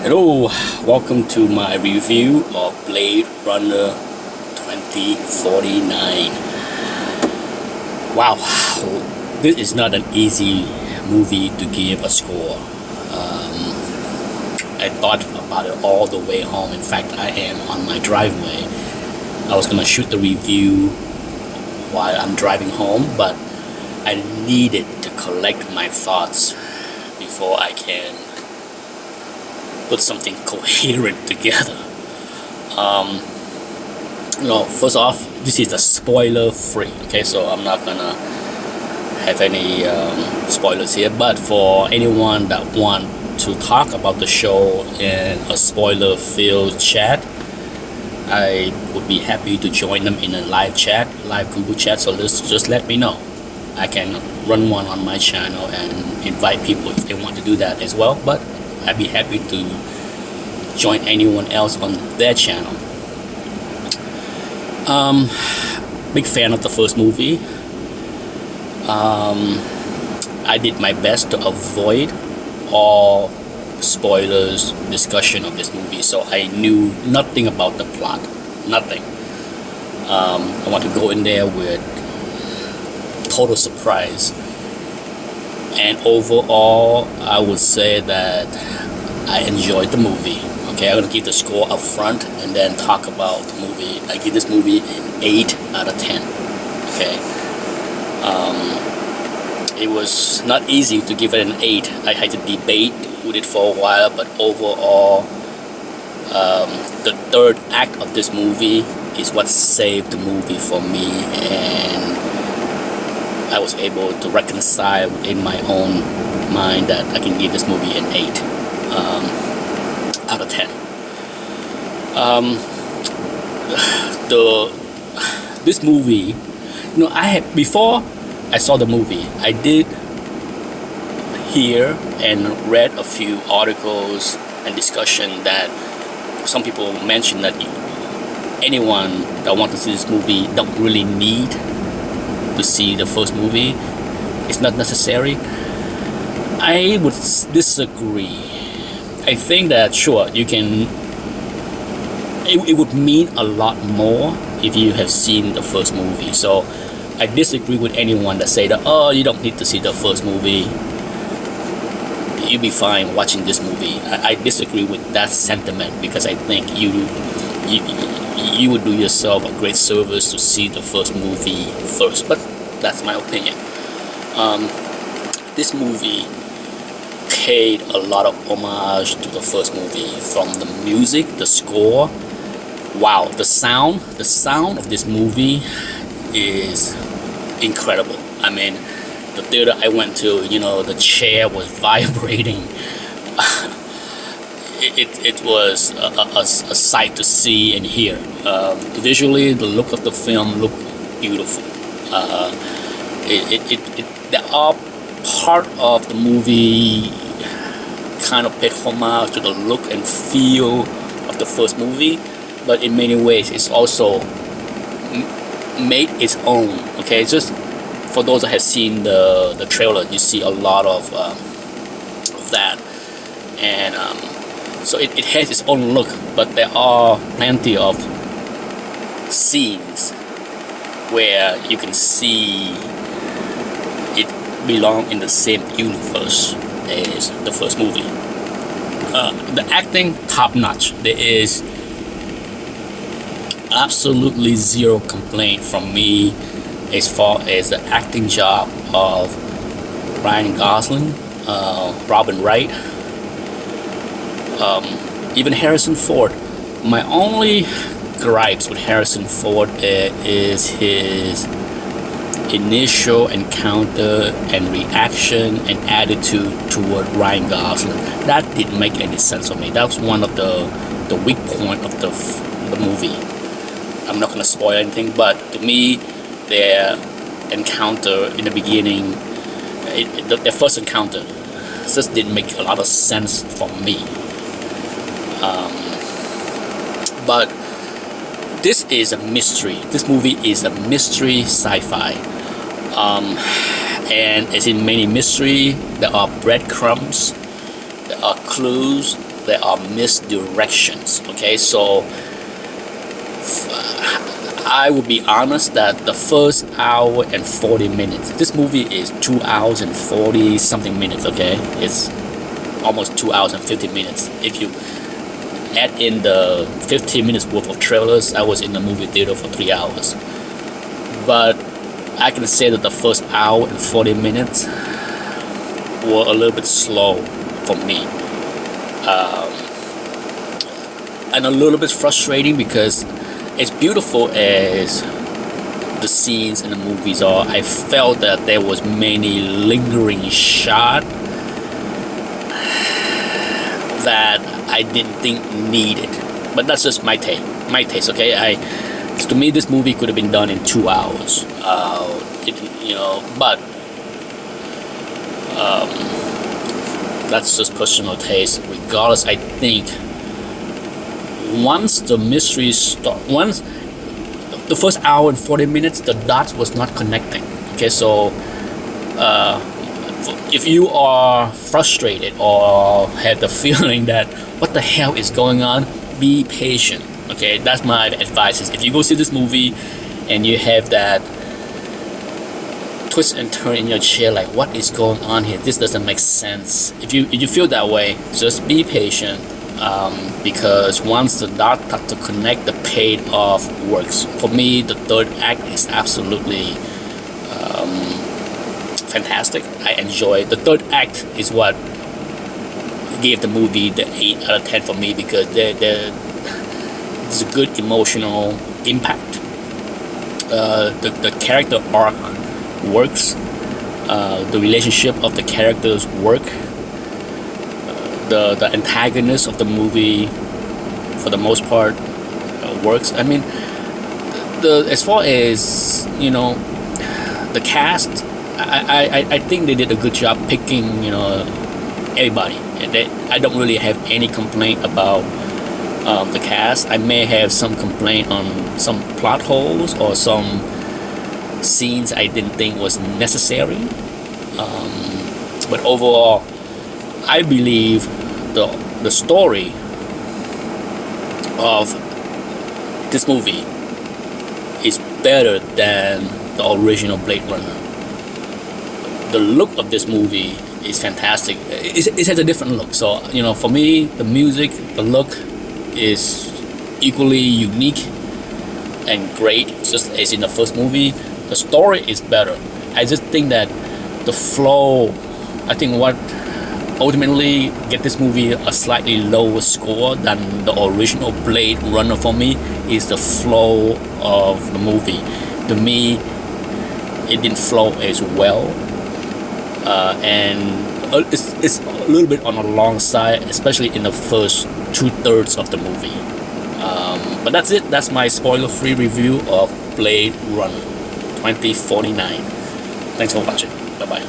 Hello, welcome to my review of Blade Runner 2049. Wow, this is not an easy movie to give a score. I thought about it all the way home. In fact, I am on my driveway. I was gonna shoot the review while I'm driving home, but I needed to collect my thoughts before I can put something coherent together. First off, this is a spoiler free. Okay, so I'm not gonna have any spoilers here. But for anyone that want to talk about the show in a spoiler-filled chat, I would be happy to join them in a live Google chat. So just let me know. I can run one on my channel and invite people if they want to do that as well. But I'd be happy to join anyone else on their channel. Big fan of the first movie. I did my best to avoid all spoilers discussion of this movie, so I knew nothing about the plot. Nothing. I want to go in there with total surprise. And overall, I would say that I enjoyed the movie. Okay, I'm gonna give the score up front and then talk about the movie. I give this movie an 8 out of 10. Okay. It was not easy to give it an 8. I had to debate with it for a while, but overall, the third act of this movie is what saved the movie for me, and I was able to reconcile in my own mind that I can give this movie an 8 out of 10. This movie, before I saw the movie, I did hear and read a few articles and discussion that some people mentioned that anyone that wants to see this movie don't really need to see the first movie. It's not necessary. I would disagree. I think that sure, you can. It would mean a lot more if you have seen the first movie. So I disagree with anyone that say that you don't need to see the first movie. You'll be fine watching this movie. I disagree with that sentiment, because I think you would do yourself a great service to see the first movie first. But that's my opinion. This movie paid a lot of homage to the first movie, from the music, the score. Wow, the sound of this movie is incredible. I mean, the theater I went to, the chair was vibrating. It was a sight to see and hear. Visually, the look of the film looked beautiful. There are part of the movie kind of paid homage to the look and feel of the first movie, but in many ways it's also made its own. Okay, just for those that have seen the trailer, you see a lot of that, and so it has its own look, but there are plenty of scenes where you can see it belong in the same universe as the first movie. The acting, top notch. There is absolutely zero complaint from me as far as the acting job of Ryan Gosling, Robin Wright, even Harrison Ford. My only gripes with Harrison Ford is his initial encounter and reaction and attitude toward Ryan Gosling. That didn't make any sense for me. That was one of the weak point of the movie. I'm not going to spoil anything, but to me, their encounter in the beginning, their first encounter, just didn't make a lot of sense for me. But this is a mystery. This movie is a mystery sci-fi. And as in many mystery, there are breadcrumbs, there are clues, there are misdirections. Okay, so I would be honest that the first hour and 40 minutes, this movie is 2 hours and 40 something minutes. Okay, it's almost 2 hours and 50 minutes. If you add in the 15 minutes worth of trailers, I was in the movie theater for 3 hours. But I can say that the first hour and 40 minutes were a little bit slow for me. And a little bit frustrating because as beautiful as the scenes in the movies are, I felt that there was many lingering shots that I didn't think needed. But that's just my taste. Okay, to me this movie could have been done in 2 hours. But that's just personal taste. Regardless, I think once the mystery once the first hour and 40 minutes, the dots was not connecting. Okay, so if you are frustrated or have the feeling that what the hell is going on, be patient. Okay, that's my advice. Is if you go see this movie and you have that twist and turn in your chair, like what is going on here? This doesn't make sense. If you feel that way, just be patient. Because once the dots start to connect, the payoff works. For me, the third act is absolutely fantastic. I enjoy it. The third act is what gave the movie the 8 out of 10 for me, because there's a good emotional impact. The character arc works. The relationship of the characters work. The antagonist of the movie, for the most part, works. I mean, as far as the cast, I think they did a good job picking everybody. I don't really have any complaint about the cast. I may have some complaint on some plot holes or some scenes I didn't think was necessary. But overall, I believe the story of this movie is better than the original Blade Runner. The look of this movie is fantastic. It has a different look. So for me, the music, the look is equally unique and great, just as in the first movie. The story is better. I just think that the flow, I think what ultimately get this movie a slightly lower score than the original Blade Runner for me is the flow of the movie. To me, it didn't flow as well, and it's a little bit on the long side, especially in the first 2/3 of the movie. But that's it. That's my spoiler-free review of Blade Runner 2049. Thanks for watching. Bye bye.